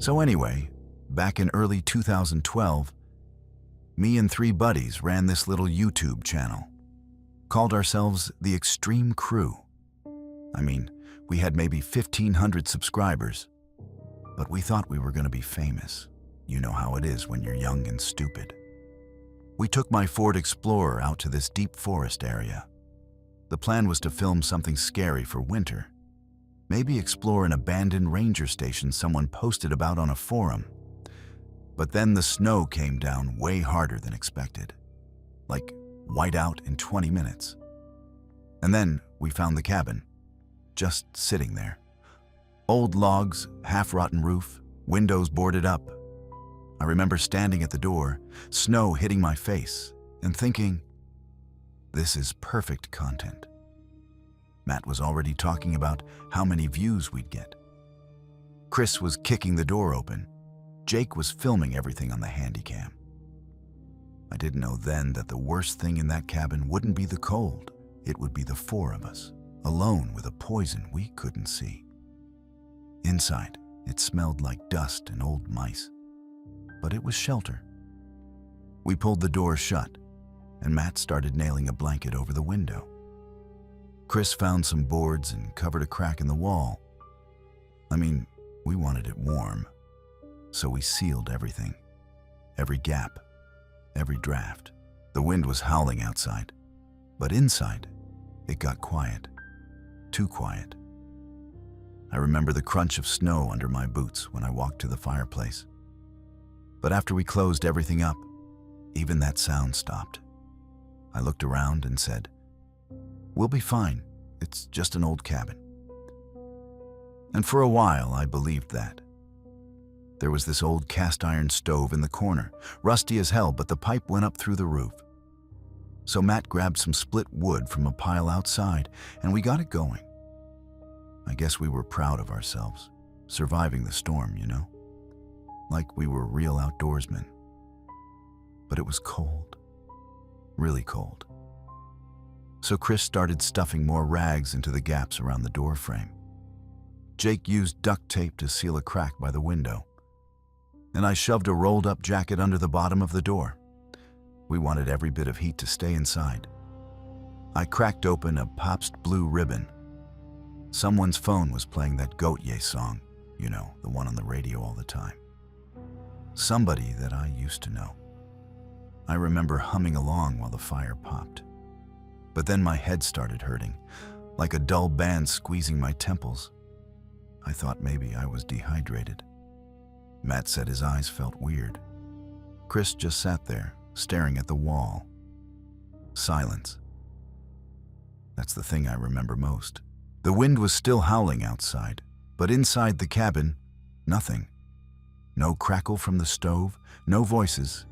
So anyway, back in early 2012, me and 3 buddies ran this little YouTube channel. Called ourselves the Extreme Crew. I mean, we had maybe 1,500 subscribers, but we thought we were going to be famous. You know how it is when you're young and stupid. We took my Ford Explorer out to this deep forest area. The plan was to film something scary for winter. Maybe explore an abandoned ranger station someone posted about on a forum. But then the snow came down way harder than expected. Like white out in 20 minutes. And then we found the cabin, just sitting there. Old logs, half-rotten roof, windows boarded up. I remember standing at the door, snow hitting my face, and thinking, this is perfect content. Matt was already talking about how many views we'd get. Chris was kicking the door open. Jake was filming everything on the handycam. I didn't know then that the worst thing in that cabin wouldn't be the cold. It would be the 4 of us, alone with a poison we couldn't see. Inside, it smelled like dust and old mice, but it was shelter. We pulled the door shut, and Matt started nailing a blanket over the window. Chris found some boards and covered a crack in the wall. I mean, we wanted it warm, so we sealed everything, every gap, every draft. The wind was howling outside, but inside, it got quiet, too quiet. I remember the crunch of snow under my boots when I walked to the fireplace. But after we closed everything up, even that sound stopped. I looked around and said, "We'll be fine. It's just an old cabin." And for a while, I believed that. There was this old cast-iron stove in the corner, rusty as hell, but the pipe went up through the roof. So Matt grabbed some split wood from a pile outside, and we got it going. I guess we were proud of ourselves, surviving the storm, you know? Like we were real outdoorsmen. But it was cold, really cold. So Chris started stuffing more rags into the gaps around the door frame. Jake used duct tape to seal a crack by the window, and I shoved a rolled-up jacket under the bottom of the door. We wanted every bit of heat to stay inside. I cracked open a Pabst Blue Ribbon. Someone's phone was playing that Gautier song, you know, the one on the radio all the time. Somebody that I used to know. I remember humming along while the fire popped. But then my head started hurting, like a dull band squeezing my temples. I thought maybe I was dehydrated. Matt said his eyes felt weird. Chris just sat there, staring at the wall. Silence. That's the thing I remember most. The wind was still howling outside, but inside the cabin, nothing. No crackle from the stove, no voices.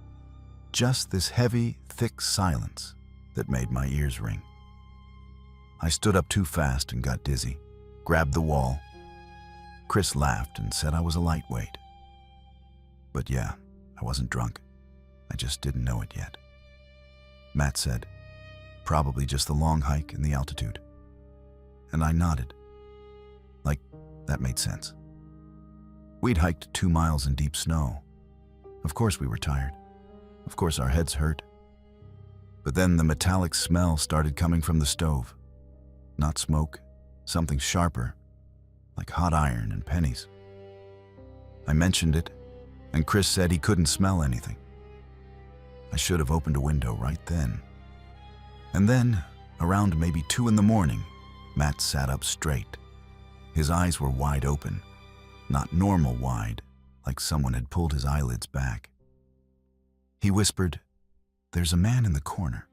Just this heavy, thick silence that made my ears ring. I stood up too fast and got dizzy, grabbed the wall. Chris laughed and said I was a lightweight. But yeah, I wasn't drunk. I just didn't know it yet. Matt said, probably just the long hike and the altitude. And I nodded. Like, that made sense. We'd hiked 2 miles in deep snow. Of course we were tired. Of course our heads hurt. But then the metallic smell started coming from the stove. Not smoke, something sharper, like hot iron and pennies. I mentioned it, and Chris said he couldn't smell anything. I should have opened a window right then. And then, around maybe 2 in the morning, Matt sat up straight. His eyes were wide open, not normal wide, like someone had pulled his eyelids back. He whispered, "There's a man in the corner."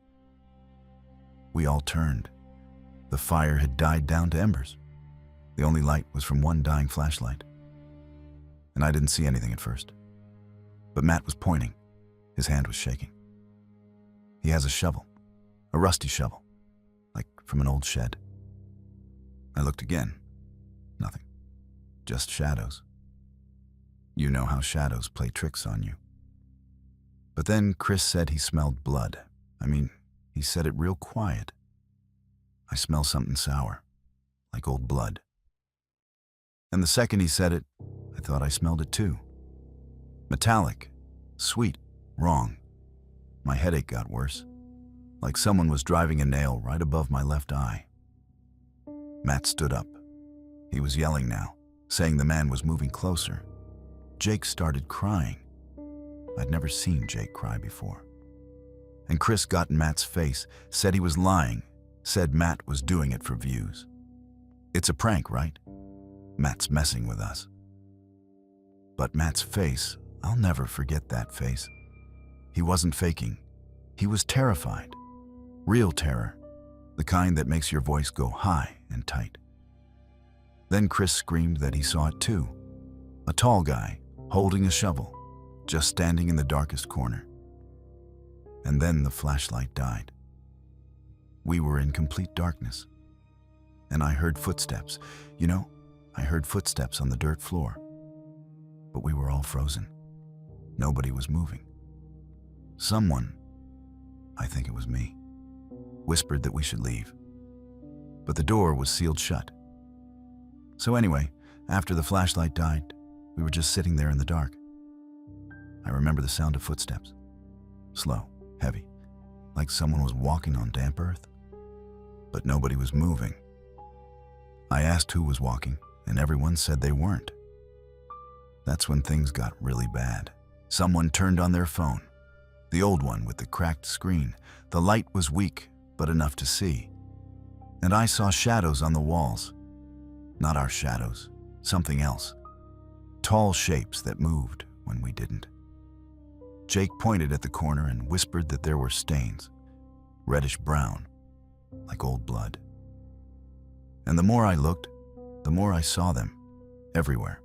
We all turned. The fire had died down to embers. The only light was from one dying flashlight. And I didn't see anything at first. But Matt was pointing. His hand was shaking. He has a shovel, a rusty shovel, like from an old shed. I looked again. Nothing. Just shadows. You know how shadows play tricks on you. But then Chris said he smelled blood. I mean, he said it real quiet. I smell something sour, like old blood. And the second he said it, I thought I smelled it too. Metallic, sweet, wrong. My headache got worse, like someone was driving a nail right above my left eye. Matt stood up. He was yelling now, saying the man was moving closer. Jake started crying. I'd never seen Jake cry before. And Chris got in Matt's face, said he was lying, said Matt was doing it for views. It's a prank, right? Matt's messing with us. But Matt's face, I'll never forget that face. He wasn't faking. He was terrified. Real terror. The kind that makes your voice go high and tight. Then Chris screamed that he saw it too. A tall guy, holding a shovel, just standing in the darkest corner. And then the flashlight died. We were in complete darkness. And I heard footsteps. I heard footsteps on the dirt floor. But we were all frozen. Nobody was moving. Someone, I think it was me, whispered that we should leave. But the door was sealed shut. So anyway, after the flashlight died, we were just sitting there in the dark. I remember the sound of footsteps. Slow, heavy, like someone was walking on damp earth. But nobody was moving. I asked who was walking, and everyone said they weren't. That's when things got really bad. Someone turned on their phone. The old one with the cracked screen. The light was weak, but enough to see. And I saw shadows on the walls. Not our shadows, something else. Tall shapes that moved when we didn't. Jake pointed at the corner and whispered that there were stains, reddish-brown, like old blood. And the more I looked, the more I saw them, everywhere.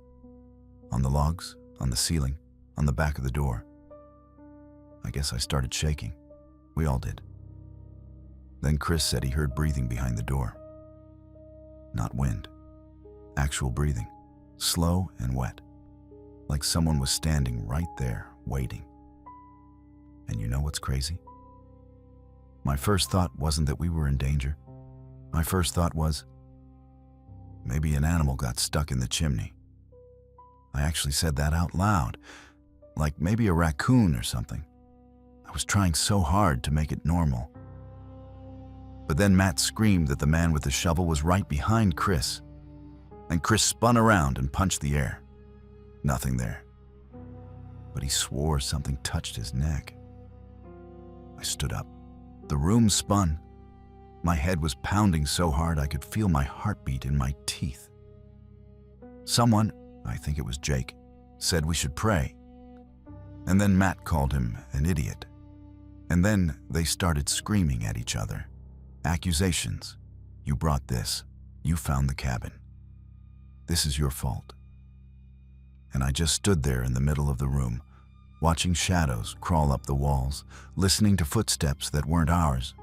On the logs, on the ceiling, on the back of the door. I guess I started shaking. We all did. Then Chris said he heard breathing behind the door. Not wind. Actual breathing. Slow and wet. Like someone was standing right there, waiting. And you know what's crazy? My first thought wasn't that we were in danger. My first thought was, maybe an animal got stuck in the chimney. I actually said that out loud, like maybe a raccoon or something. I was trying so hard to make it normal. But then Matt screamed that the man with the shovel was right behind Chris. And Chris spun around and punched the air. Nothing there. But he swore something touched his neck. I stood up. The room spun. My head was pounding so hard I could feel my heartbeat in my teeth. Someone, I think it was Jake, said we should pray. And then Matt called him an idiot. And then they started screaming at each other. Accusations. You brought this. You found the cabin. This is your fault. And I just stood there in the middle of the room, watching shadows crawl up the walls, listening to footsteps that weren't ours.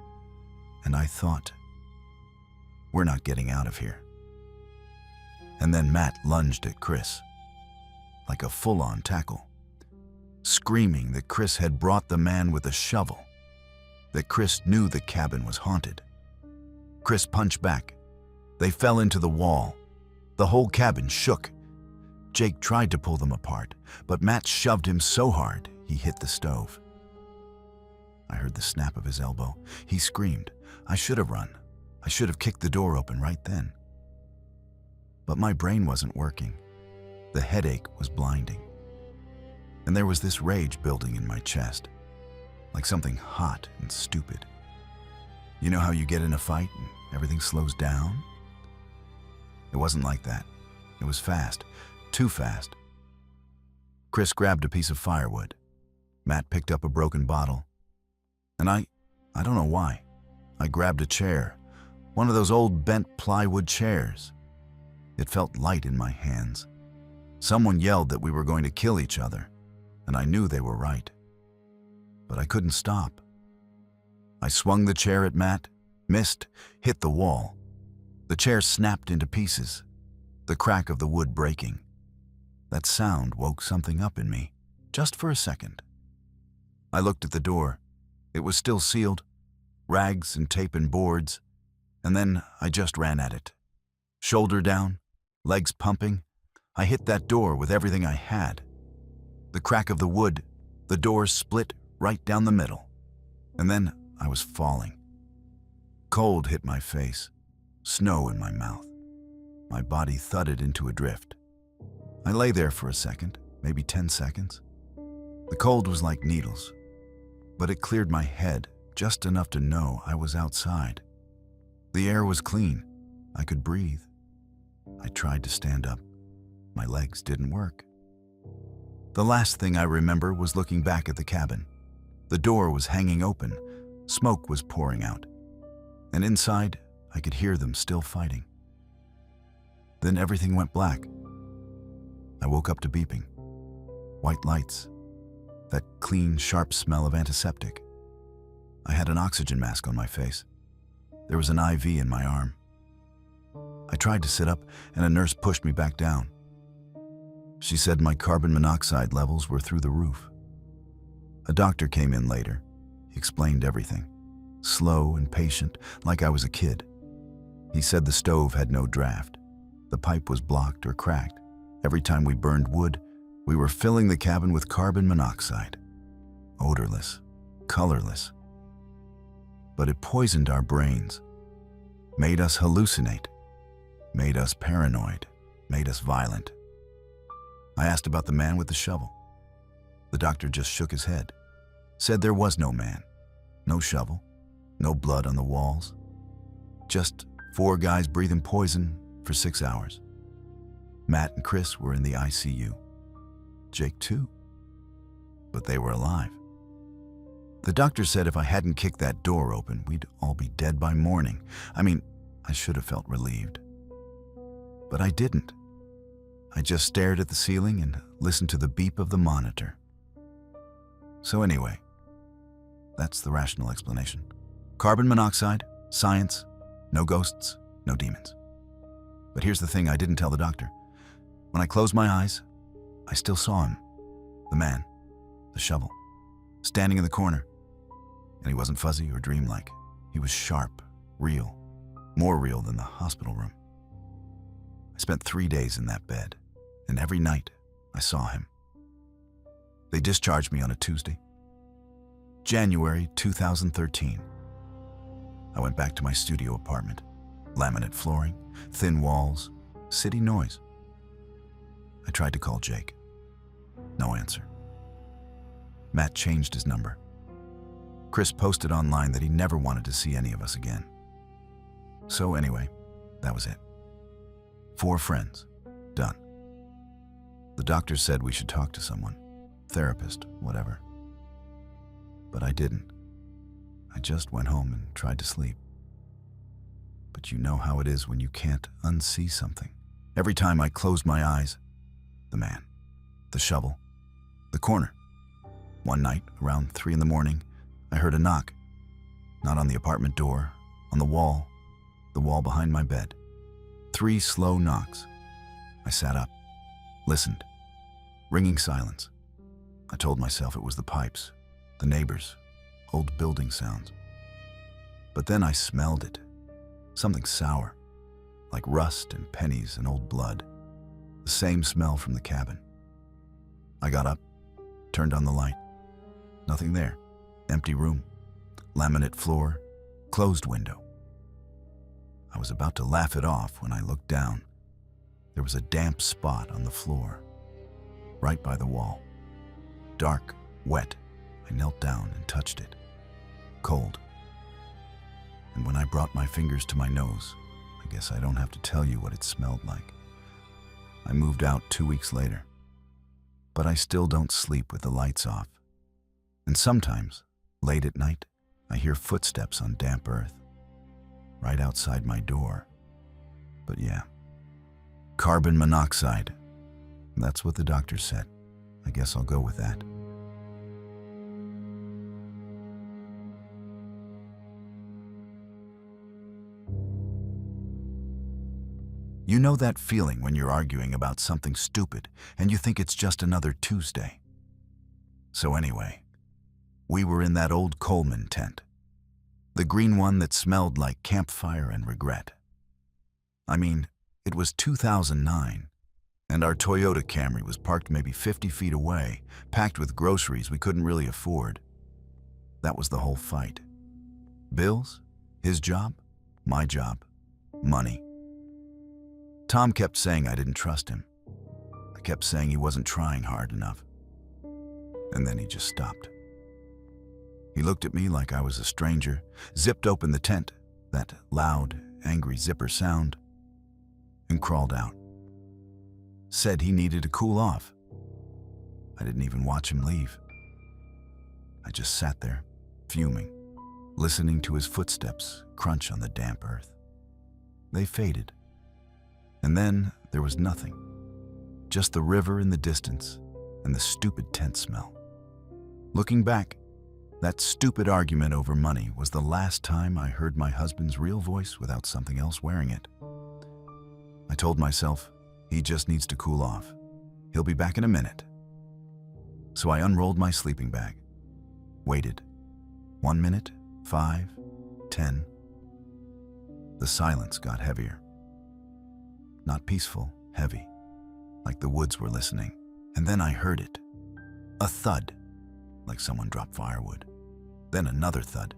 And I thought, we're not getting out of here. And then Matt lunged at Chris, like a full-on tackle, screaming that Chris had brought the man with a shovel, that Chris knew the cabin was haunted. Chris punched back. They fell into the wall. The whole cabin shook. Jake tried to pull them apart, but Matt shoved him so hard he hit the stove. I heard the snap of his elbow. He screamed. I should have run. I should have kicked the door open right then. But my brain wasn't working. The headache was blinding. And there was this rage building in my chest, like something hot and stupid. You know how you get in a fight and everything slows down? It wasn't like that. It was fast, too fast. Chris grabbed a piece of firewood. Matt picked up a broken bottle. And I don't know why, I grabbed a chair, one of those old bent plywood chairs. It felt light in my hands. Someone yelled that we were going to kill each other, and I knew they were right. But I couldn't stop. I swung the chair at Matt, missed, hit the wall. The chair snapped into pieces, the crack of the wood breaking. That sound woke something up in me, just for a second. I looked at the door. It was still sealed, rags and tape and boards, and then I just ran at it. Shoulder down, legs pumping, I hit that door with everything I had. The crack of the wood, the doors split right down the middle. And then I was falling. Cold hit my face, snow in my mouth. My body thudded into a drift. I lay there for a second, maybe 10 seconds. The cold was like needles, but it cleared my head just enough to know I was outside. The air was clean. I could breathe. I tried to stand up. My legs didn't work. The last thing I remember was looking back at the cabin. The door was hanging open. Smoke was pouring out. And inside, I could hear them still fighting. Then everything went black. I woke up to beeping. White lights. That clean, sharp smell of antiseptic. I had an oxygen mask on my face. There was an IV in my arm. I tried to sit up, and a nurse pushed me back down. She said my carbon monoxide levels were through the roof. A doctor came in later. He explained everything. Slow and patient, like I was a kid. He said the stove had no draft. The pipe was blocked or cracked. Every time we burned wood, we were filling the cabin with carbon monoxide. Odorless, colorless. But it poisoned our brains, made us hallucinate, made us paranoid, made us violent. I asked about the man with the shovel. The doctor just shook his head, said there was no man, no shovel, no blood on the walls, just 4 guys breathing poison for 6 hours. Matt and Chris were in the ICU. Jake too. But they were alive. The doctor said if I hadn't kicked that door open, we'd all be dead by morning. I mean, I should have felt relieved. But I didn't. I just stared at the ceiling and listened to the beep of the monitor. So anyway, that's the rational explanation. Carbon monoxide, science, no ghosts, no demons. But here's the thing I didn't tell the doctor. When I closed my eyes, I still saw him. The man, the shovel, standing in the corner. And he wasn't fuzzy or dreamlike. He was sharp, real, more real than the hospital room. I spent 3 days in that bed, and every night I saw him. They discharged me on a Tuesday. January 2013. I went back to my studio apartment. Laminate flooring, thin walls, city noise. I tried to call Jake. No answer. Matt changed his number. Chris posted online that he never wanted to see any of us again. So anyway, that was it. 4 friends, done. The doctor said we should talk to someone, therapist, whatever. But I didn't. I just went home and tried to sleep. But you know how it is when you can't unsee something. Every time I closed my eyes, the man, the shovel, the corner. One night, around 3 in the morning, I heard a knock. Not on the apartment door, on the wall behind my bed. 3 slow knocks. I sat up, listened. Ringing silence. I told myself it was the pipes, the neighbors, old building sounds. But then I smelled it. Something sour, like rust and pennies and old blood. The same smell from the cabin. I got up, turned on the light. Nothing there. Empty room, laminate floor, closed window. I was about to laugh it off when I looked down. There was a damp spot on the floor, right by the wall. Dark, wet. I knelt down and touched it. Cold. And when I brought my fingers to my nose, I guess I don't have to tell you what it smelled like. I moved out 2 weeks later. But I still don't sleep with the lights off. And sometimes, late at night, I hear footsteps on damp earth, right outside my door. But yeah, carbon monoxide. That's what the doctor said. I guess I'll go with that. You know that feeling when you're arguing about something stupid and you think it's just another Tuesday? So anyway, we were in that old Coleman tent. The green one that smelled like campfire and regret. I mean, it was 2009. And our Toyota Camry was parked maybe 50 feet away, packed with groceries we couldn't really afford. That was the whole fight. Bills, his job, my job, money. Tom kept saying I didn't trust him. I kept saying he wasn't trying hard enough. And then he just stopped. He looked at me like I was a stranger, zipped open the tent, that loud, angry zipper sound, and crawled out. Said he needed to cool off. I didn't even watch him leave. I just sat there, fuming, listening to his footsteps crunch on the damp earth. They faded. And then there was nothing. Just the river in the distance and the stupid tent smell. Looking back, that stupid argument over money was the last time I heard my husband's real voice without something else wearing it. I told myself, he just needs to cool off. He'll be back in a minute. So I unrolled my sleeping bag, waited. 1 minute, 5, 10. The silence got heavier. Not peaceful, heavy, like the woods were listening. And then I heard it. A thud, like someone dropped firewood. Then another thud,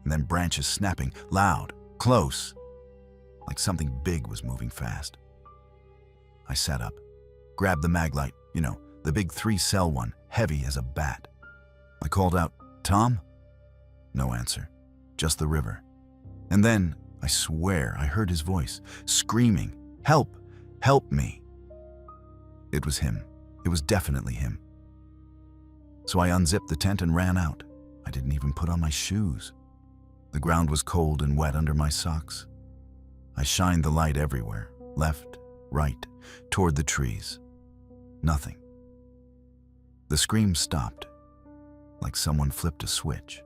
and then branches snapping, loud, close, like something big was moving fast. I sat up, grabbed the mag light, the big 3-cell one, heavy as a bat. I called out, "Tom?" No answer, just the river. And then, I swear, I heard his voice, screaming, "Help! Help me!" It was him. It was definitely him. So I unzipped the tent and ran out. I didn't even put on my shoes. The ground was cold and wet under my socks. I shined the light everywhere, left, right, toward the trees. Nothing. The scream stopped, like someone flipped a switch.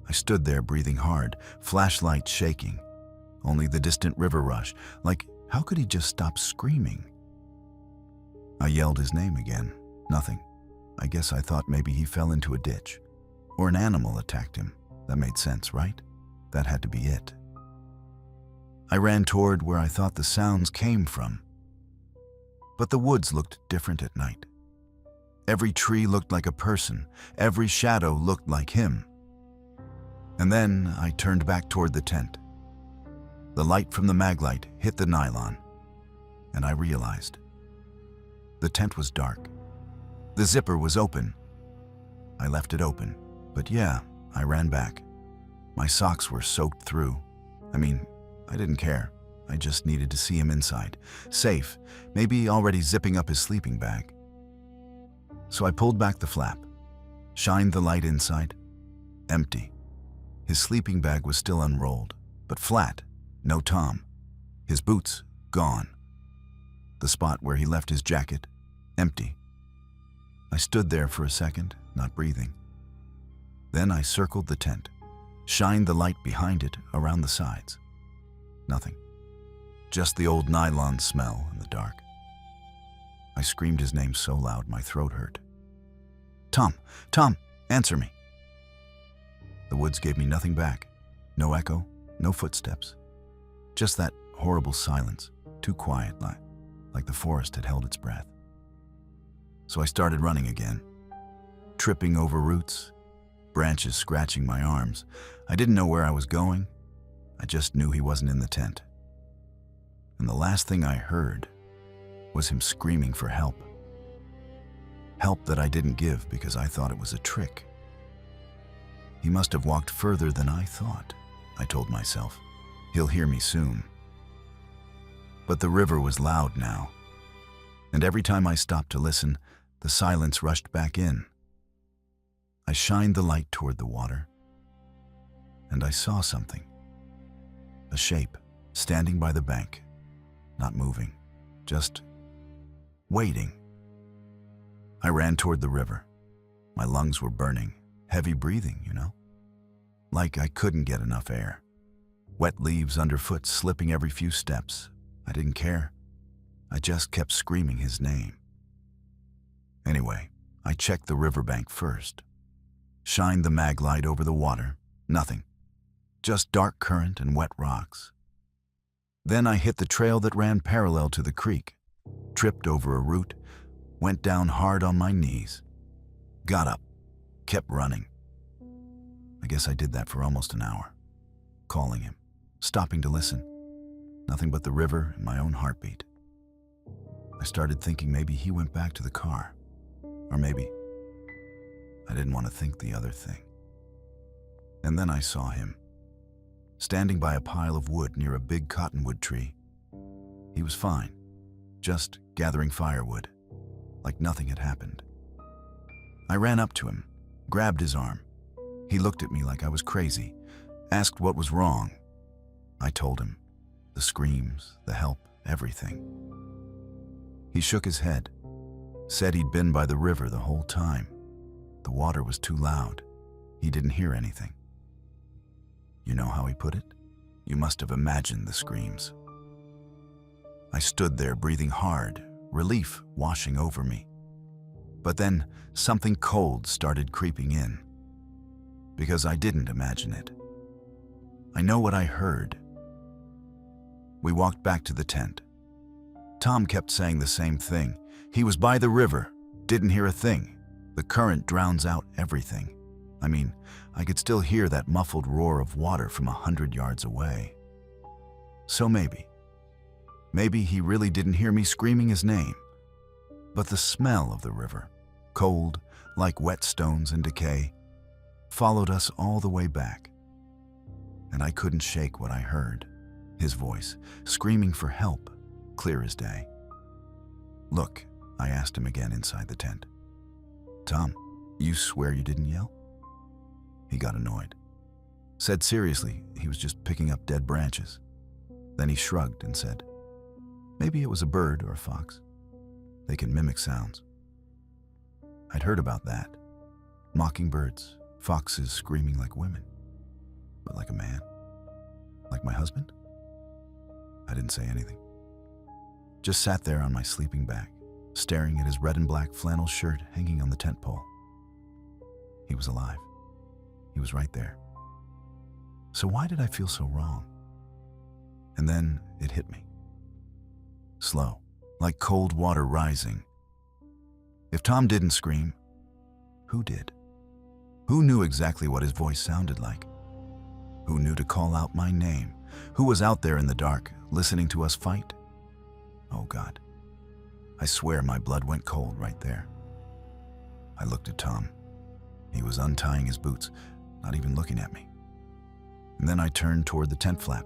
I stood there breathing hard, flashlight shaking, only the distant river rush, like how could he just stop screaming? I yelled his name again. Nothing. I guess I thought maybe he fell into a ditch, or an animal attacked him. That made sense, right? That had to be it. I ran toward where I thought the sounds came from. But the woods looked different at night. Every tree looked like a person. Every shadow looked like him. And then I turned back toward the tent. The light from the mag light hit the nylon, and I realized. The tent was dark. The zipper was open. I left it open, but yeah, I ran back. My socks were soaked through. I didn't care. I just needed to see him inside, safe, maybe already zipping up his sleeping bag. So I pulled back the flap, shined the light inside. Empty. His sleeping bag was still unrolled, but flat. No Tom. His boots, gone. The spot where he left his jacket, empty. I stood there for a second, not breathing. Then I circled the tent, shined the light behind it around the sides. Nothing. Just the old nylon smell in the dark. I screamed his name so loud my throat hurt. "Tom! Tom! Answer me!" The woods gave me nothing back. No echo, no footsteps. Just that horrible silence, too quiet, like the forest had held its breath. So I started running again, tripping over roots, branches scratching my arms. I didn't know where I was going. I just knew he wasn't in the tent. And the last thing I heard was him screaming for help. Help that I didn't give because I thought it was a trick. He must have walked further than I thought, I told myself. He'll hear me soon. But the river was loud now, and every time I stopped to listen, the silence rushed back in. I shined the light toward the water, and I saw something. A shape, standing by the bank, not moving, just waiting. I ran toward the river. My lungs were burning, heavy breathing, like I couldn't get enough air. Wet leaves underfoot slipping every few steps. I didn't care. I just kept screaming his name. Anyway, I checked the riverbank first. Shined the mag light over the water. Nothing. Just dark current and wet rocks. Then I hit the trail that ran parallel to the creek. tripped over a root, went down hard on my knees, got up, kept running. I guess I did that for almost an hour, calling him, stopping to listen. Nothing but the river and my own heartbeat. I started thinking maybe he went back to the car, or maybe I didn't want to think the other thing. And then I saw him, standing by a pile of wood near a big cottonwood tree. He was fine, just gathering firewood, like nothing had happened. I ran up to him, grabbed his arm. He looked at me like I was crazy, asked what was wrong. I told him, the screams, the help, everything. He shook his head, said he'd been by the river the whole time. The water was too loud. He didn't hear anything. You know how he put it? You must have imagined the screams. I stood there breathing hard, relief washing over me. But then something cold started creeping in. Because I didn't imagine it. I know what I heard. We walked back to the tent. Tom kept saying the same thing. He was by the river, didn't hear a thing. The current drowns out everything. I mean, I could still hear that muffled roar of water from 100 yards away. So maybe he really didn't hear me screaming his name. But the smell of the river, cold, like wet stones in decay, followed us all the way back. And I couldn't shake what I heard. His voice, screaming for help, clear as day. Look, I asked him again inside the tent. Tom, you swear you didn't yell? He got annoyed. Said seriously, he was just picking up dead branches. Then he shrugged and said, maybe it was a bird or a fox. They can mimic sounds. I'd heard about that. Mockingbirds, foxes screaming like women. But like a man? Like my husband? I didn't say anything. Just sat there on my sleeping bag, staring at his red and black flannel shirt hanging on the tent pole. He was alive. He was right there. So why did I feel so wrong? And then it hit me. Slow, like cold water rising. If Tom didn't scream, who did? Who knew exactly what his voice sounded like? Who knew to call out my name? Who was out there in the dark, listening to us fight? Oh God, I swear my blood went cold right there. I looked at Tom. He was untying his boots, not even looking at me. And then I turned toward the tent flap.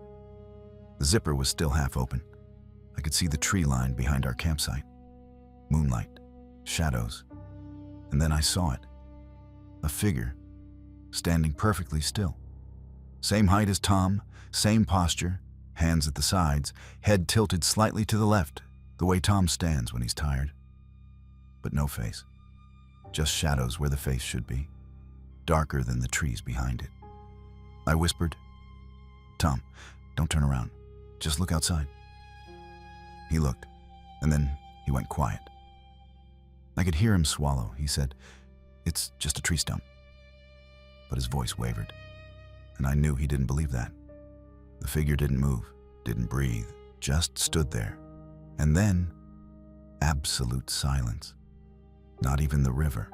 The zipper was still half open. I could see the tree line behind our campsite. Moonlight, shadows. And then I saw it. A figure, standing perfectly still. Same height as Tom, same posture, hands at the sides, head tilted slightly to the left, the way Tom stands when he's tired. But no face. Just shadows where the face should be, darker than the trees behind it. I whispered, Tom, don't turn around. Just look outside. He looked, and then he went quiet. I could hear him swallow. He said, it's just a tree stump. But his voice wavered, and I knew he didn't believe that. The figure didn't move, didn't breathe, just stood there. And then, absolute silence. Not even the river,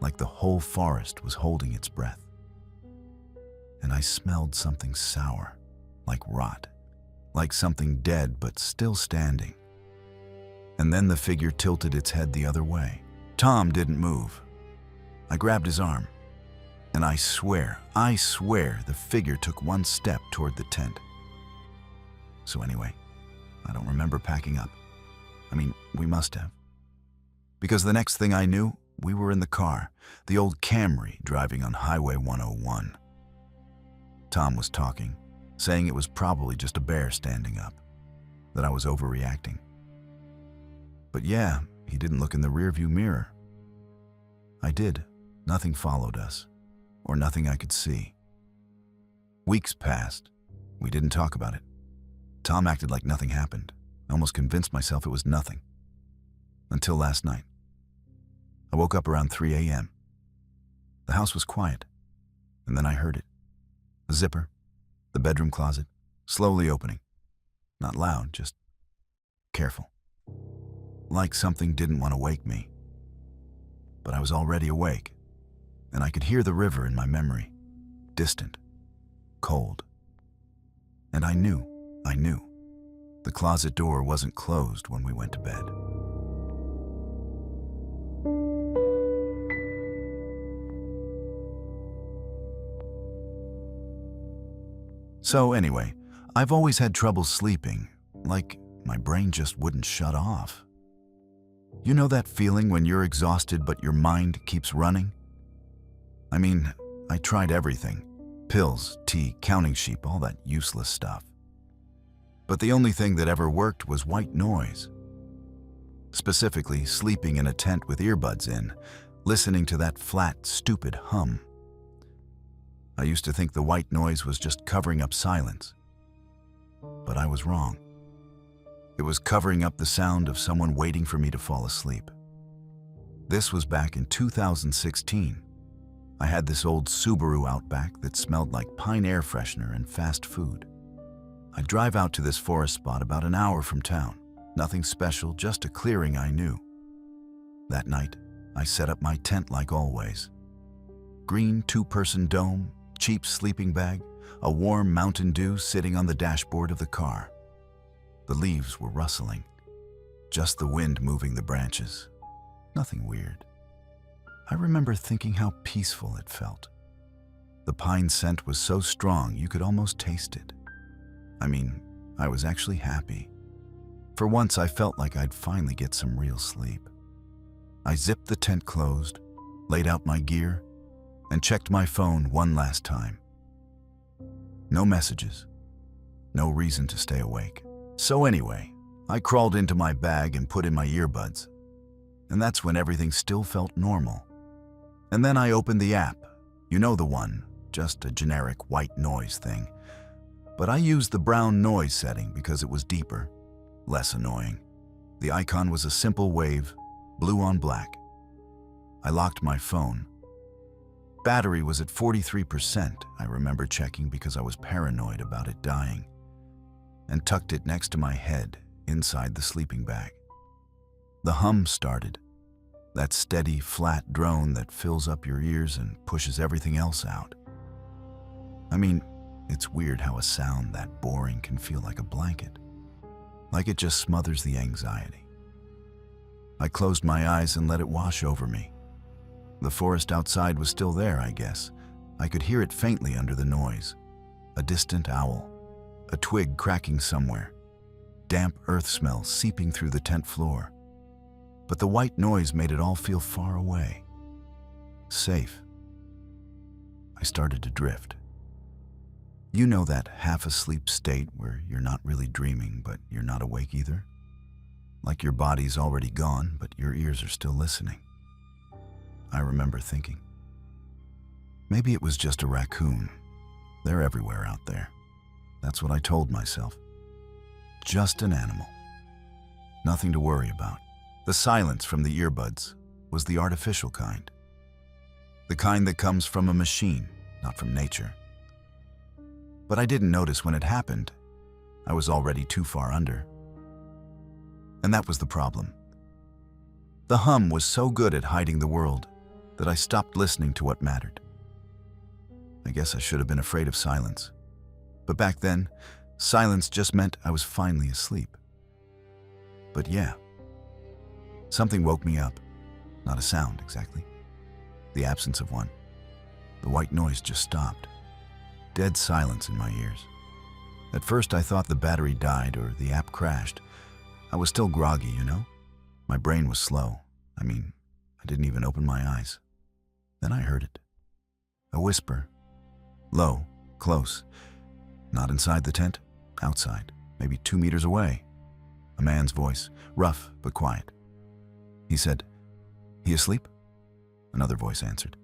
like the whole forest was holding its breath. And I smelled something sour, like rot, like something dead but still standing. And then the figure tilted its head the other way. Tom didn't move. I grabbed his arm, and I swear the figure took one step toward the tent. So anyway, I don't remember packing up. I mean, we must have. Because the next thing I knew, we were in the car, the old Camry driving on Highway 101. Tom was talking, saying it was probably just a bear standing up, that I was overreacting. But yeah, he didn't look in the rearview mirror. I did. Nothing followed us, or nothing I could see. Weeks passed. We didn't talk about it. Tom acted like nothing happened. I almost convinced myself it was nothing. Until last night. I woke up around 3 a.m. The house was quiet, and then I heard it. The zipper, the bedroom closet, slowly opening. Not loud, just careful. like something didn't want to wake me. But I was already awake, and I could hear the river in my memory, distant, cold. And I knew. The closet door wasn't closed when we went to bed. So anyway, I've always had trouble sleeping, like my brain just wouldn't shut off. You know that feeling when you're exhausted but your mind keeps running? I mean, I tried everything. Pills, tea, counting sheep, all that useless stuff. But the only thing that ever worked was white noise. Specifically, sleeping in a tent with earbuds in, listening to that flat, stupid hum. I used to think the white noise was just covering up silence. But I was wrong. It was covering up the sound of someone waiting for me to fall asleep. This was back in 2016. I had this old Subaru Outback that smelled like pine air freshener and fast food. I'd drive out to this forest spot about an hour from town. Nothing special, just a clearing I knew. That night, I set up my tent like always. Green two-person dome, cheap sleeping bag, a warm Mountain Dew sitting on the dashboard of the car. The leaves were rustling, just the wind moving the branches. Nothing weird. I remember thinking how peaceful it felt. The pine scent was so strong you could almost taste it. I mean, I was actually happy. For once, I felt like I'd finally get some real sleep. I zipped the tent closed, laid out my gear, and checked my phone one last time. No messages. No reason to stay awake. So anyway, I crawled into my bag and put in my earbuds. And that's when everything still felt normal. And then I opened the app. You know the one, just a generic white noise thing. But I used the brown noise setting because it was deeper, less annoying. The icon was a simple wave, blue on black. I locked my phone. Battery was at 43%, I remember checking because I was paranoid about it dying, and tucked it next to my head, inside the sleeping bag. The hum started, that steady, flat drone that fills up your ears and pushes everything else out. I mean, it's weird how a sound that boring can feel like a blanket, like it just smothers the anxiety. I closed my eyes and let it wash over me. The forest outside was still there, I guess. I could hear it faintly under the noise. A distant owl, a twig cracking somewhere, damp earth smell seeping through the tent floor. But the white noise made it all feel far away. Safe. I started to drift. You know that half-asleep state where you're not really dreaming, but you're not awake either? Like your body's already gone, but your ears are still listening. I remember thinking, maybe it was just a raccoon. They're everywhere out there. That's what I told myself. Just an animal. Nothing to worry about. The silence from the earbuds was the artificial kind. The kind that comes from a machine, not from nature. But I didn't notice when it happened. I was already too far under. And that was the problem. The hum was so good at hiding the world that I stopped listening to what mattered. I guess I should have been afraid of silence. But back then, silence just meant I was finally asleep. But yeah, something woke me up. Not a sound, exactly. The absence of one. The white noise just stopped. Dead silence in my ears. At first I thought the battery died or the app crashed. I was still groggy, you know? My brain was slow. I mean, I didn't even open my eyes. Then I heard it. A whisper. Low, close. Not inside the tent, outside, maybe 2 meters away. A man's voice, rough but quiet. He said, "He asleep?" Another voice answered.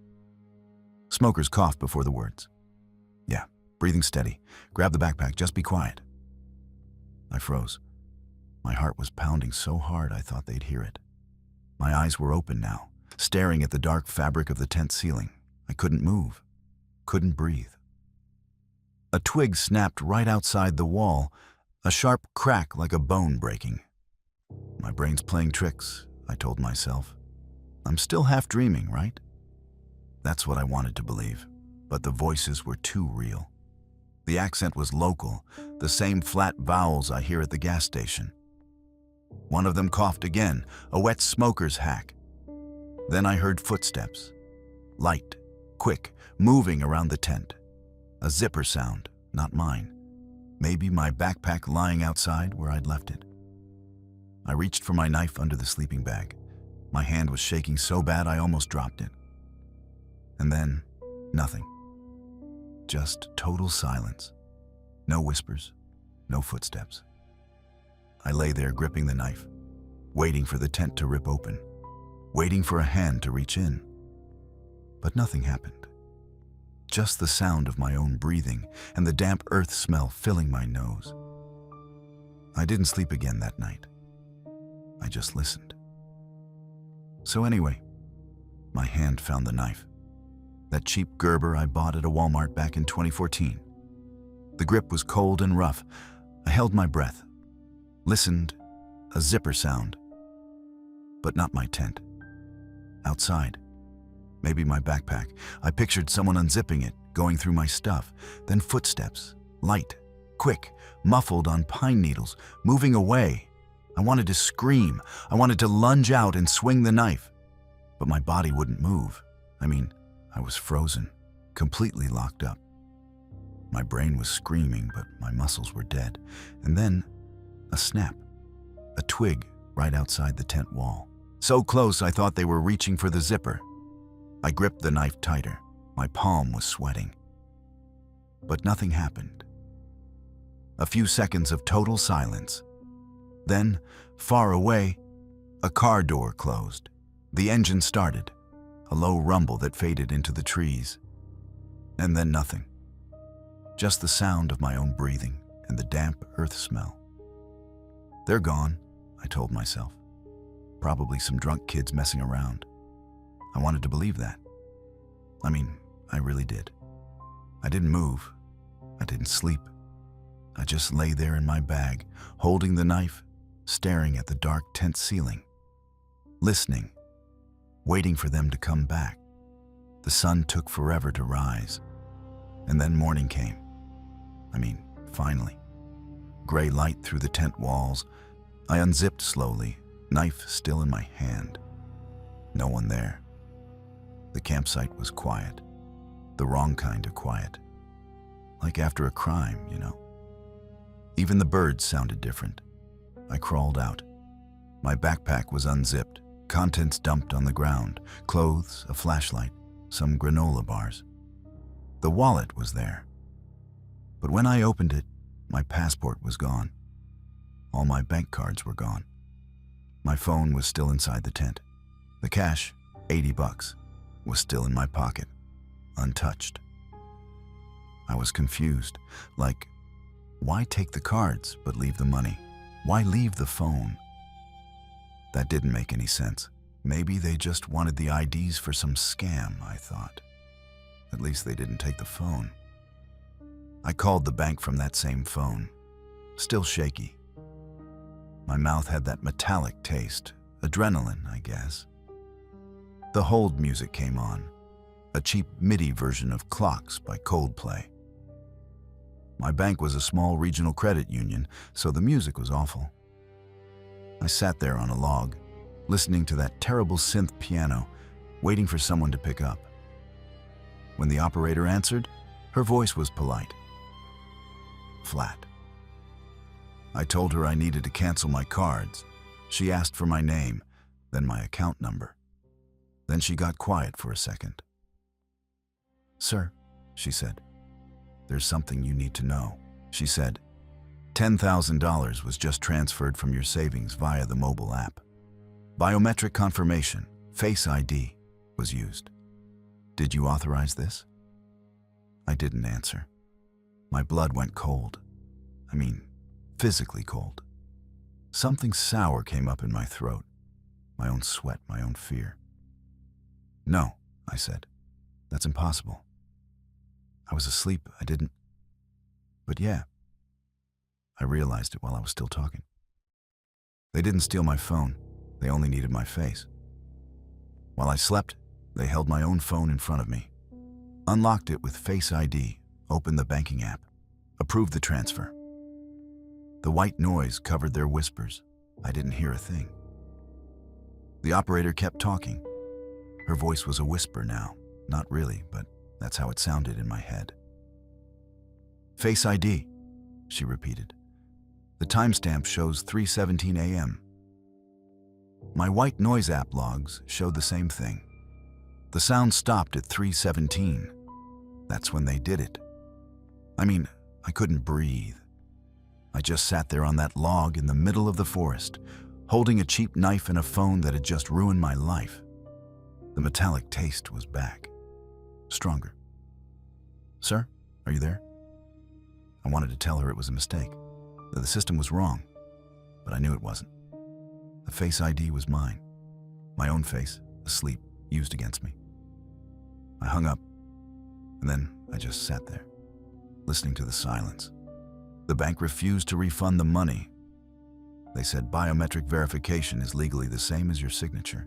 Smokers coughed before the words. "Yeah, breathing steady. Grab the backpack, just be quiet." I froze. My heart was pounding so hard I thought they'd hear it. My eyes were open now, staring at the dark fabric of the tent ceiling. I couldn't move, couldn't breathe. A twig snapped right outside the wall, a sharp crack like a bone breaking. My brain's playing tricks, I told myself. I'm still half dreaming, right? That's what I wanted to believe, but the voices were too real. The accent was local, the same flat vowels I hear at the gas station. One of them coughed again, a wet smoker's hack. Then I heard footsteps. Light, quick, moving around the tent. A zipper sound, not mine. Maybe my backpack lying outside where I'd left it. I reached for my knife under the sleeping bag. My hand was shaking so bad I almost dropped it. And then, nothing. Just total silence. No whispers, no footsteps. I lay there gripping the knife, waiting for the tent to rip open, waiting for a hand to reach in. But nothing happened. Just the sound of my own breathing and the damp earth smell filling my nose. I didn't sleep again that night. I just listened. So anyway, my hand found the knife. That cheap Gerber I bought at a Walmart back in 2014. The grip was cold and rough. I held my breath, listened, a zipper sound. But not my tent. Outside. Maybe my backpack. I pictured someone unzipping it, going through my stuff. Then footsteps, light, quick, muffled on pine needles, moving away. I wanted to scream. I wanted to lunge out and swing the knife. But my body wouldn't move. I was frozen, completely locked up. My brain was screaming, but my muscles were dead. And then, a snap. A twig right outside the tent wall. So close I thought they were reaching for the zipper. I gripped the knife tighter. My palm was sweating. But nothing happened. A few seconds of total silence. Then, far away, a car door closed. The engine started, a low rumble that faded into the trees. And then nothing. Just the sound of my own breathing and the damp earth smell. They're gone, I told myself. Probably some drunk kids messing around. I wanted to believe that. I really did. I didn't move. I didn't sleep. I just lay there in my bag, holding the knife, staring at the dark tent ceiling, listening, waiting for them to come back. The sun took forever to rise, and then morning came. Finally. Gray light through the tent walls. I unzipped slowly, knife still in my hand. No one there. The campsite was quiet, the wrong kind of quiet. Like after a crime, Even the birds sounded different. I crawled out. My backpack was unzipped, contents dumped on the ground, clothes, a flashlight, some granola bars. The wallet was there. But when I opened it, my passport was gone. All my bank cards were gone. My phone was still inside the tent. The cash, $80, was still in my pocket, untouched. I was confused, like, why take the cards but leave the money? Why leave the phone? That didn't make any sense. Maybe they just wanted the IDs for some scam, I thought. At least they didn't take the phone. I called the bank from that same phone, still shaky. My mouth had that metallic taste, adrenaline, I guess. The hold music came on, a cheap MIDI version of Clocks by Coldplay. My bank was a small regional credit union, so the music was awful. I sat there on a log, listening to that terrible synth piano, waiting for someone to pick up. When the operator answered, her voice was polite. Flat. I told her I needed to cancel my cards. She asked for my name, then my account number. Then she got quiet for a second. "Sir," she said, "there's something you need to know." She said, $10,000 was just transferred from your savings via the mobile app. Biometric confirmation, Face ID, was used. Did you authorize this? I didn't answer. My blood went cold. Physically cold. Something sour came up in my throat. My own sweat, my own fear. "No," I said. "That's impossible. I was asleep, I didn't..." But yeah, I realized it while I was still talking. They didn't steal my phone. They only needed my face. While I slept, they held my own phone in front of me, unlocked it with Face ID, opened the banking app, approved the transfer. The white noise covered their whispers. I didn't hear a thing. The operator kept talking. Her voice was a whisper now. Not really, but that's how it sounded in my head. Face ID, she repeated. The timestamp shows 3:17 a.m. My white noise app logs showed the same thing. The sound stopped at 3:17. That's when they did it. I mean, I couldn't breathe. I just sat there on that log in the middle of the forest, holding a cheap knife and a phone that had just ruined my life. The metallic taste was back. Stronger. Sir, are you there? I wanted to tell her it was a mistake, that the system was wrong, but I knew it wasn't. The Face ID was mine. My own face, asleep, used against me. I hung up, and then I just sat there, listening to the silence. The bank refused to refund the money. They said biometric verification is legally the same as your signature.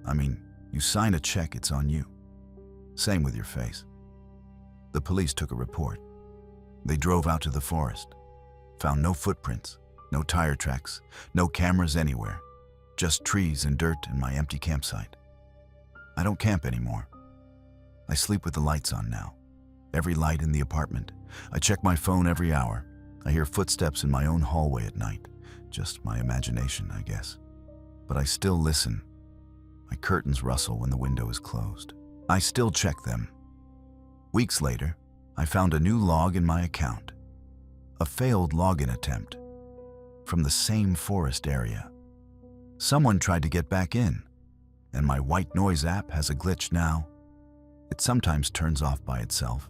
I mean, you sign a check, it's on you. Same with your face. The police took a report. They drove out to the forest, found no footprints, no tire tracks, no cameras anywhere, just trees and dirt and my empty campsite. I don't camp anymore. I sleep with the lights on now. Every light in the apartment. I check my phone every hour. I hear footsteps in my own hallway at night. Just my imagination, I guess. But I still listen. My curtains rustle when the window is closed. I still check them. Weeks later, I found a new log in my account. A failed login attempt. From the same forest area. Someone tried to get back in, and my white noise app has a glitch now. It sometimes turns off by itself.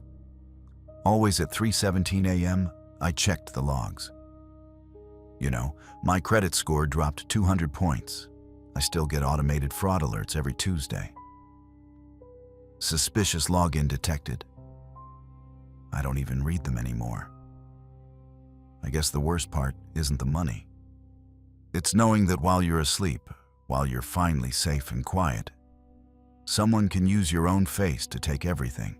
Always at 3:17 a.m., I checked the logs. You know, my credit score dropped 200 points. I still get automated fraud alerts every Tuesday. Suspicious login detected. I don't even read them anymore. I guess the worst part isn't the money. It's knowing that while you're asleep, while you're finally safe and quiet, someone can use your own face to take everything.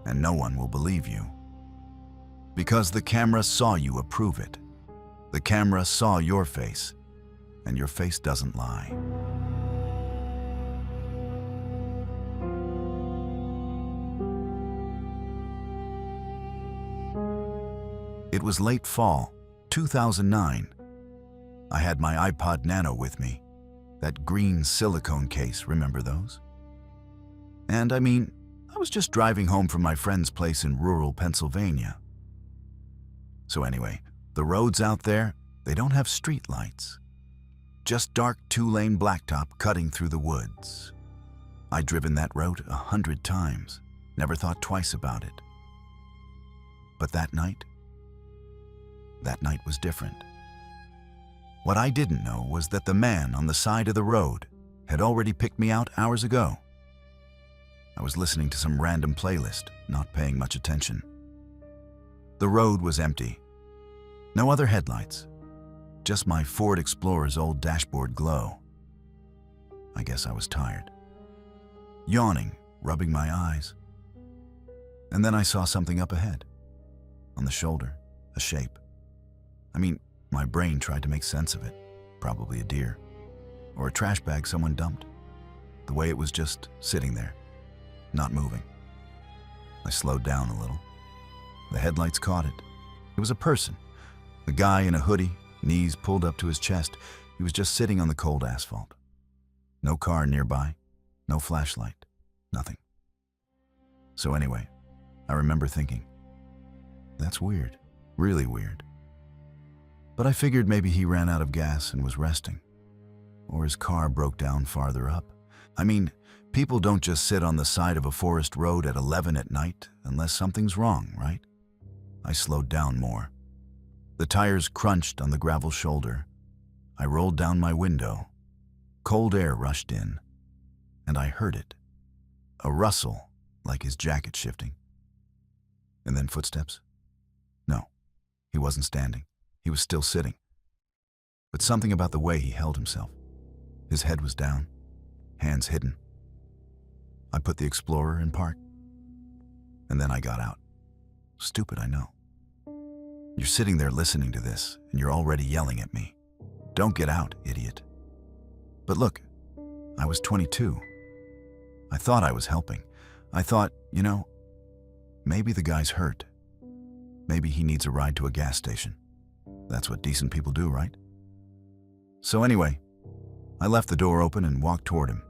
And no one will believe you. Because the camera saw you approve it. The camera saw your face, and your face doesn't lie. It was late fall, 2009. I had my iPod Nano with me, that green silicone case, remember those? And I mean, I was just driving home from my friend's place in rural Pennsylvania. So anyway, the roads out there, they don't have street lights. Just dark two-lane blacktop cutting through the woods. I'd driven that road 100 times, never thought twice about it. But that night was different. What I didn't know was that the man on the side of the road had already picked me out hours ago. I was listening to some random playlist, not paying much attention. The road was empty. No other headlights. Just my Ford Explorer's old dashboard glow. I guess I was tired. Yawning, rubbing my eyes. And then I saw something up ahead. On the shoulder, a shape. I mean, my brain tried to make sense of it. Probably a deer. Or a trash bag someone dumped. The way it was just sitting there, not moving. I slowed down a little. The headlights caught it. It was a person. A guy in a hoodie, knees pulled up to his chest. He was just sitting on the cold asphalt. No car nearby, no flashlight, nothing. So anyway, I remember thinking, that's weird, really weird. But I figured maybe he ran out of gas and was resting. Or his car broke down farther up. I mean, people don't just sit on the side of a forest road at 11 at night unless something's wrong, right? I slowed down more. The tires crunched on the gravel shoulder. I rolled down my window. Cold air rushed in, and I heard it. A rustle, like his jacket shifting. And then footsteps? No, he wasn't standing. He was still sitting. but something about the way he held himself. His head was down, hands hidden. I put the Explorer in park, and then I got out. Stupid, I know. You're sitting there listening to this, and you're already yelling at me. Don't get out, idiot. But look, I was 22. I thought I was helping. I thought, maybe the guy's hurt. Maybe he needs a ride to a gas station. That's what decent people do, right? So anyway, I left the door open and walked toward him.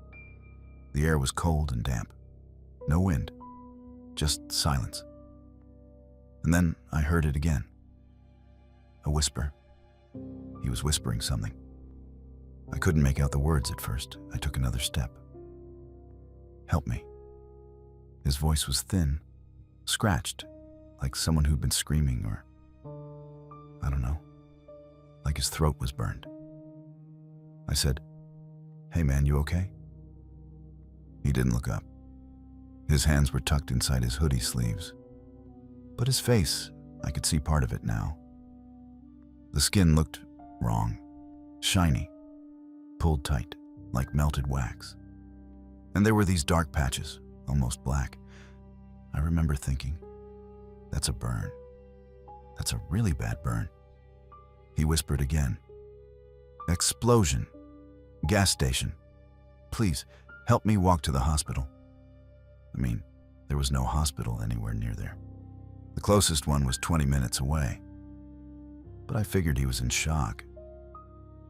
The air was cold and damp. No wind, just silence. And then I heard it again. A whisper. He was whispering something. I couldn't make out the words at first. I took another step. Help me. His voice was thin, scratched, like someone who'd been screaming, or I don't know, like his throat was burned. I said, "Hey man, you okay?" He didn't look up. His hands were tucked inside his hoodie sleeves. But his face, I could see part of it now. The skin looked wrong, shiny, pulled tight, like melted wax. And there were these dark patches, almost black. I remember thinking, that's a burn. That's a really bad burn. He whispered again. Explosion. Gas station. Please, help me walk to the hospital. I mean, there was no hospital anywhere near there. The closest one was 20 minutes away. But I figured he was in shock.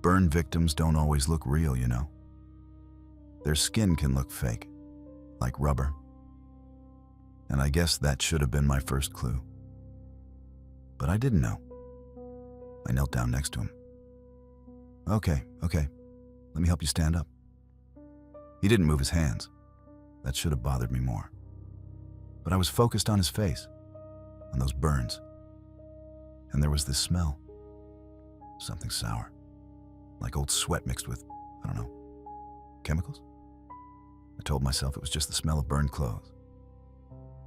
Burn victims don't always look real, Their skin can look fake, like rubber. And I guess that should have been my first clue. But I didn't know. I knelt down next to him. Okay, let me help you stand up. He didn't move his hands. That should have bothered me more. But I was focused on his face, on those burns. And there was this smell. Something sour. Like old sweat mixed with, I don't know, chemicals? I told myself it was just the smell of burned clothes.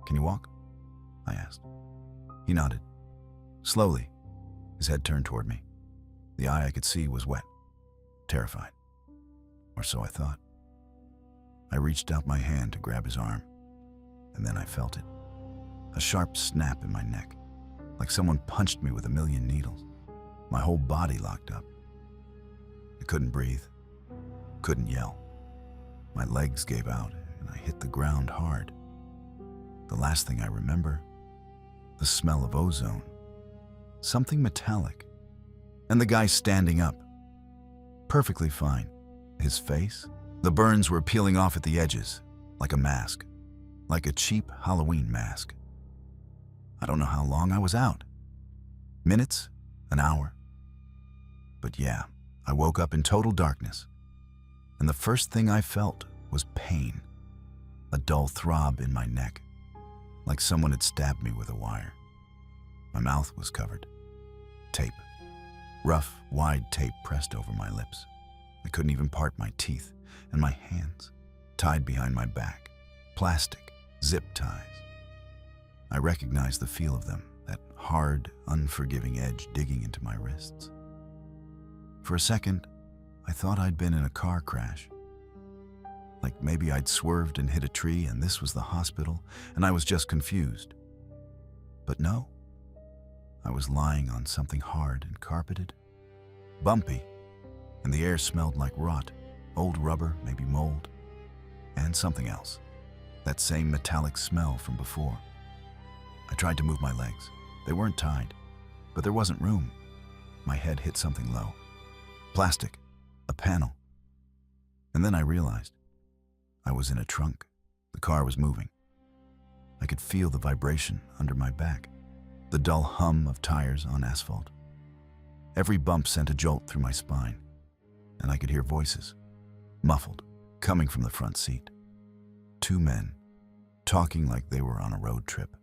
Can you walk? I asked. He nodded. Slowly, his head turned toward me. The eye I could see was wet, terrified. Or so I thought. I reached out my hand to grab his arm, and then I felt it. A sharp snap in my neck, like someone punched me with a million needles. My whole body locked up. I couldn't breathe, couldn't yell. My legs gave out, and I hit the ground hard. The last thing I remember, the smell of ozone. Something metallic. And the guy standing up. Perfectly fine. His face? The burns were peeling off at the edges, like a mask. Like a cheap Halloween mask. I don't know how long I was out. Minutes? An hour? But yeah, I woke up in total darkness. And the first thing I felt was pain. A dull throb in my neck, like someone had stabbed me with a wire. My mouth was covered. Tape. Rough, wide tape pressed over my lips. I couldn't even part my teeth, and my hands, tied behind my back. Plastic, zip ties. I recognized the feel of them, that hard, unforgiving edge digging into my wrists. For a second, I thought I'd been in a car crash. Like maybe I'd swerved and hit a tree and this was the hospital and I was just confused. But no, I was lying on something hard and carpeted, bumpy, and the air smelled like rot, old rubber, maybe mold, and something else, that same metallic smell from before. I tried to move my legs. They weren't tied, but there wasn't room. My head hit something low. Plastic, a panel. And then I realized I was in a trunk. The car was moving. I could feel the vibration under my back, the dull hum of tires on asphalt. Every bump sent a jolt through my spine, and I could hear voices, muffled, coming from the front seat. Two men, talking like they were on a road trip.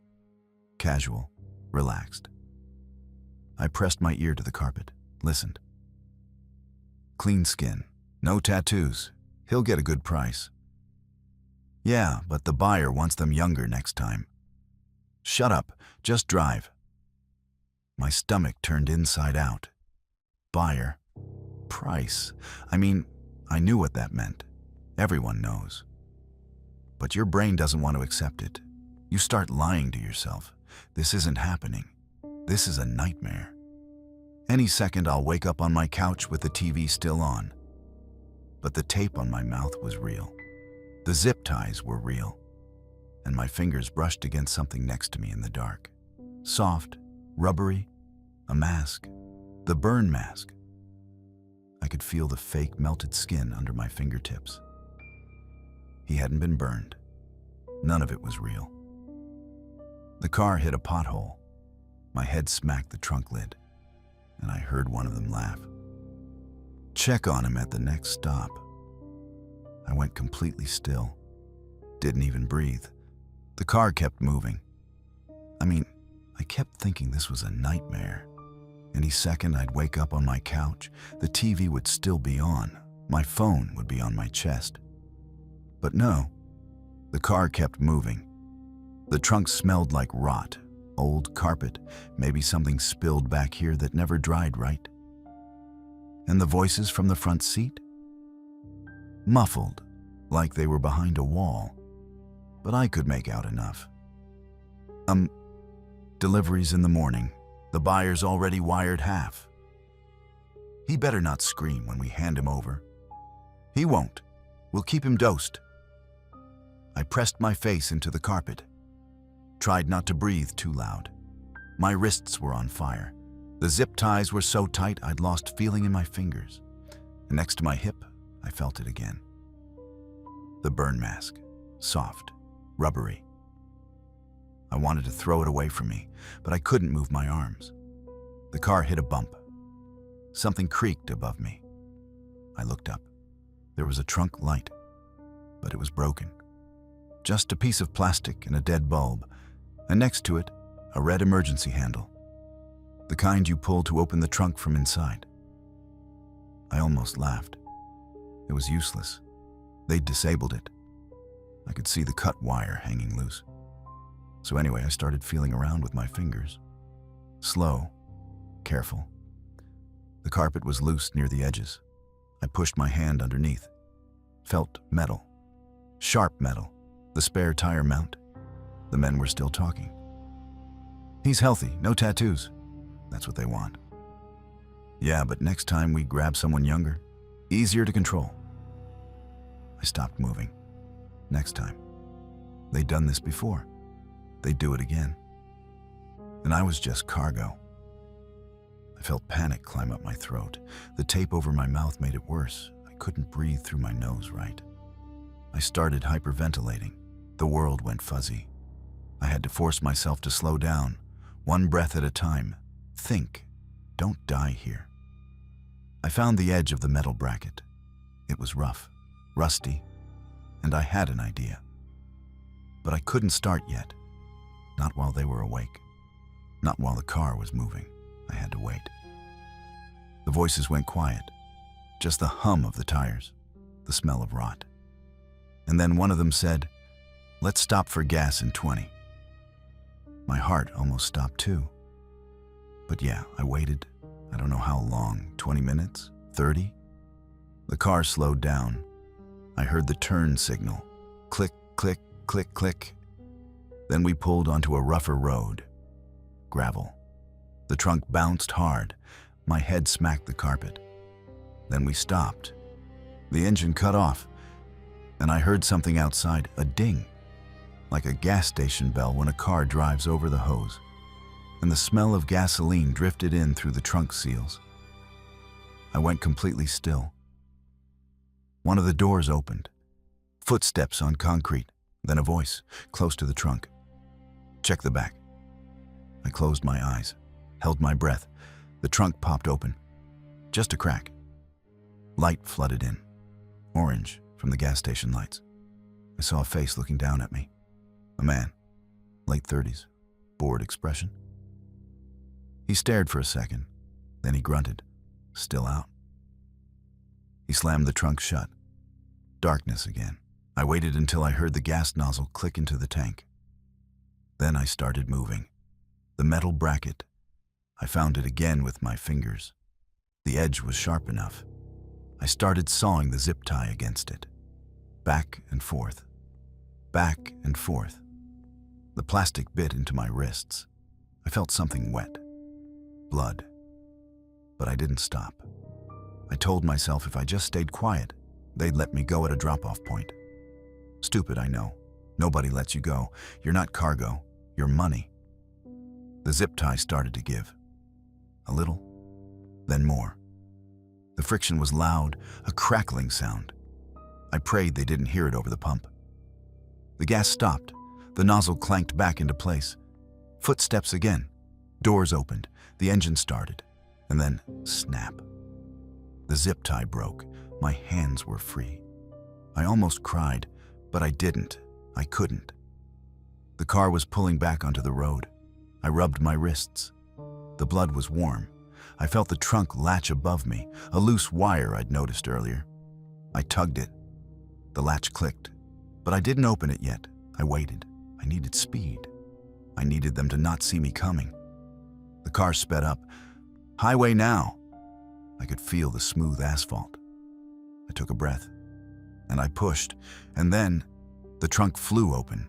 Casual, relaxed. I pressed my ear to the carpet, listened. Clean skin, no tattoos. He'll get a good price. Yeah, but the buyer wants them younger next time. Shut up, just drive. My stomach turned inside out. Buyer. price. I mean, I knew what that meant. Everyone knows. But your brain doesn't want to accept it. You start lying to yourself. This isn't happening. This is a nightmare. Any second I'll wake up on my couch with the TV still on. But the tape on my mouth was real. The zip ties were real. And my fingers brushed against something next to me in the dark. Soft, rubbery, a mask. The burn mask. I could feel the fake melted skin under my fingertips. He hadn't been burned. None of it was real. The car hit a pothole. My head smacked the trunk lid, and I heard one of them laugh. Check on him at the next stop. I went completely still. Didn't even breathe. The car kept moving. I kept thinking this was a nightmare. Any second I'd wake up on my couch, the TV would still be on. My phone would be on my chest. But no, the car kept moving. The trunk smelled like rot, old carpet, maybe something spilled back here that never dried right. And the voices from the front seat? Muffled, like they were behind a wall. But I could make out enough. Deliveries in the morning. The buyer's already wired half. He better not scream when we hand him over. He won't. We'll keep him dosed. I pressed my face into the carpet. Tried not to breathe too loud. My wrists were on fire. The zip ties were so tight I'd lost feeling in my fingers. And next to my hip, I felt it again. The burn mask. Soft. Rubbery. I wanted to throw it away from me, but I couldn't move my arms. The car hit a bump. Something creaked above me. I looked up. There was a trunk light, but it was broken. Just a piece of plastic and a dead bulb, and next to it, a red emergency handle. The kind you pull to open the trunk from inside. I almost laughed. It was useless. They'd disabled it. I could see the cut wire hanging loose. So anyway, I started feeling around with my fingers. Slow, careful. The carpet was loose near the edges. I pushed my hand underneath. Felt metal. Sharp metal. The spare tire mount. The men were still talking. He's healthy, no tattoos. That's what they want. Yeah, but next time we grab someone younger, easier to control. I stopped moving. Next time. They'd done this before. They'd do it again. And I was just cargo. I felt panic climb up my throat. The tape over my mouth made it worse. I couldn't breathe through my nose right. I started hyperventilating. The world went fuzzy. I had to force myself to slow down, one breath at a time. Think. Don't die here. I found the edge of the metal bracket. It was rough, rusty, and I had an idea. But I couldn't start yet. Not while they were awake. Not while the car was moving. I had to wait. The voices went quiet. Just the hum of the tires. The smell of rot. And then one of them said, "Let's stop for gas in 20. My heart almost stopped too. But yeah, I waited. I don't know how long, 20 minutes, 30? The car slowed down. I heard the turn signal. Click, click, click, click. Then we pulled onto a rougher road. Gravel. The trunk bounced hard. My head smacked the carpet. Then we stopped. The engine cut off, and I heard something outside, a ding, like a gas station bell when a car drives over the hose. And the smell of gasoline drifted in through the trunk seals. I went completely still. One of the doors opened. Footsteps on concrete, then a voice, close to the trunk. "Check the back." I closed my eyes, held my breath. The trunk popped open. Just a crack. Light flooded in. Orange from the gas station lights. I saw a face looking down at me. A man, late 30s, bored expression. He stared for a second, then he grunted, "Still out." He slammed the trunk shut. Darkness again. I waited until I heard the gas nozzle click into the tank. Then I started moving. The metal bracket. I found it again with my fingers. The edge was sharp enough. I started sawing the zip tie against it. Back and forth. Back and forth. The plastic bit into my wrists. I felt something wet. Blood. But I didn't stop. I told myself if I just stayed quiet, they'd let me go at a drop-off point. Stupid, I know. Nobody lets you go. You're not cargo. You're money. The zip tie started to give. A little, then more. The friction was loud, a crackling sound. I prayed they didn't hear it over the pump. The gas stopped. The nozzle clanked back into place. Footsteps again. Doors opened. The engine started. And then, snap. The zip tie broke. My hands were free. I almost cried, but I didn't. I couldn't. The car was pulling back onto the road. I rubbed my wrists. The blood was warm. I felt the trunk latch above me, a loose wire I'd noticed earlier. I tugged it. The latch clicked, but I didn't open it yet. I waited. I needed speed. I needed them to not see me coming. The car sped up. Highway now. I could feel the smooth asphalt. I took a breath, and I pushed, and then the trunk flew open.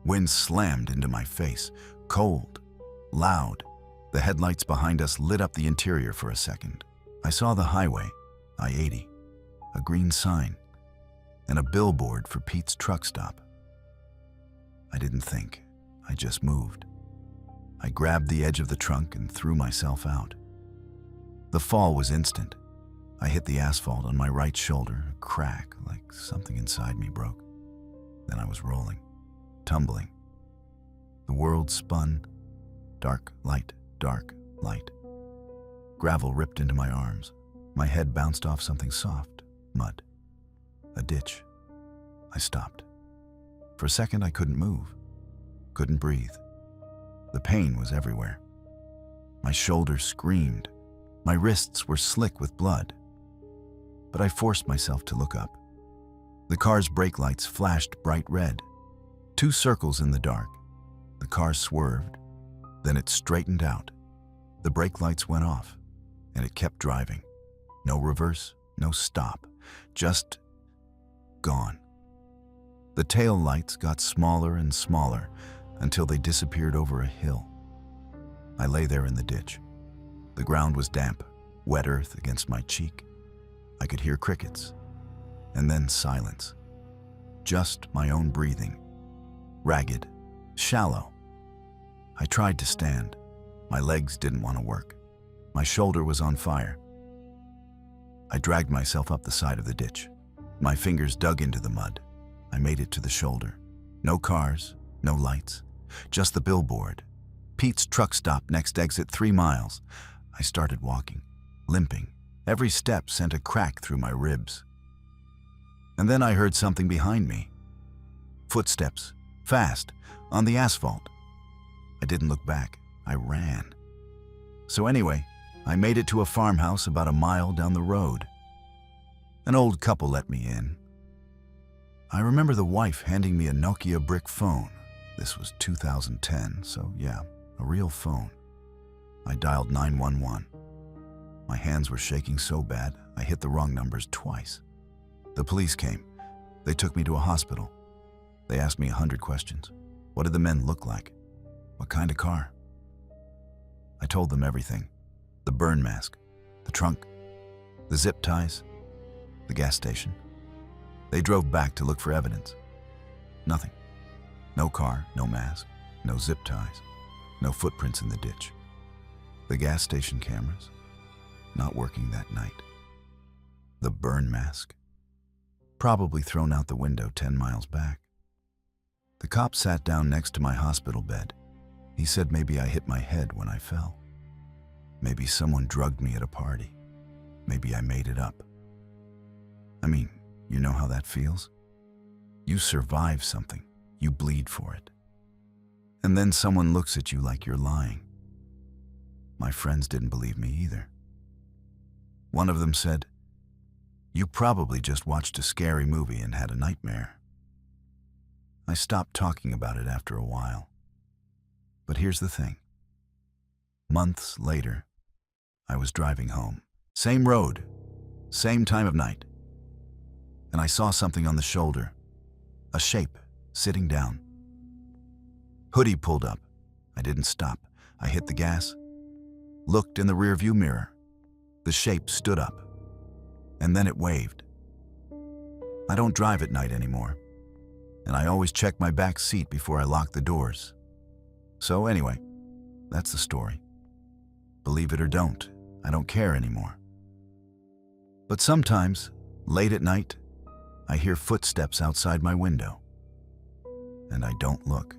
Wind slammed into my face, cold, loud. The headlights behind us lit up the interior for a second. I saw the highway, I-80, a green sign, and a billboard for Pete's truck stop. I didn't think, I just moved. I grabbed the edge of the trunk and threw myself out. The fall was instant. I hit the asphalt on my right shoulder, a crack like something inside me broke. Then I was rolling, tumbling. The world spun, dark light, dark light. Gravel ripped into my arms. My head bounced off something soft, mud. A ditch. I stopped. For a second I couldn't move, couldn't breathe. The pain was everywhere. My shoulder screamed. My wrists were slick with blood. But I forced myself to look up. The car's brake lights flashed bright red. 2 circles in the dark. The car swerved. Then it straightened out. The brake lights went off, and it kept driving. No reverse, no stop, just gone. The tail lights got smaller and smaller until they disappeared over a hill. I lay there in the ditch. The ground was damp, wet earth against my cheek. I could hear crickets, and then silence. Just my own breathing, ragged, shallow. I tried to stand. My legs didn't want to work. My shoulder was on fire. I dragged myself up the side of the ditch. My fingers dug into the mud. I made it to the shoulder. No cars, no lights, just the billboard. Pete's truck stop, next exit 3 miles. I started walking, limping. Every step sent a crack through my ribs. And then I heard something behind me. Footsteps, fast, on the asphalt. I didn't look back. I ran. So anyway, I made it to a farmhouse about a mile down the road. An old couple let me in. I remember the wife handing me a Nokia brick phone. This was 2010, so yeah, a real phone. I dialed 911. My hands were shaking so bad, I hit the wrong numbers twice. The police came. They took me to a hospital. They asked me 100 questions. What did the men look like? What kind of car? I told them everything. The burn mask, the trunk, the zip ties, the gas station. They drove back to look for evidence. Nothing. No car, no mask, no zip ties, no footprints in the ditch. The gas station cameras, not working that night. The burn mask, probably thrown out the window 10 miles back. The cop sat down next to my hospital bed. He said maybe I hit my head when I fell. Maybe someone drugged me at a party. Maybe I made it up. I mean, you know how that feels? You survive something, you bleed for it. And then someone looks at you like you're lying. My friends didn't believe me either. One of them said, "You probably just watched a scary movie and had a nightmare." I stopped talking about it after a while. But here's the thing. Months later, I was driving home. Same road, Same time of night. And I saw something on the shoulder. A shape, sitting down. Hoodie pulled up. I didn't stop. I hit the gas, looked in the rearview mirror. The shape stood up, and then it waved. I don't drive at night anymore, and I always check my back seat before I lock the doors. So anyway, that's the story. Believe it or don't, I don't care anymore. But sometimes, late at night, I hear footsteps outside my window, and I don't look.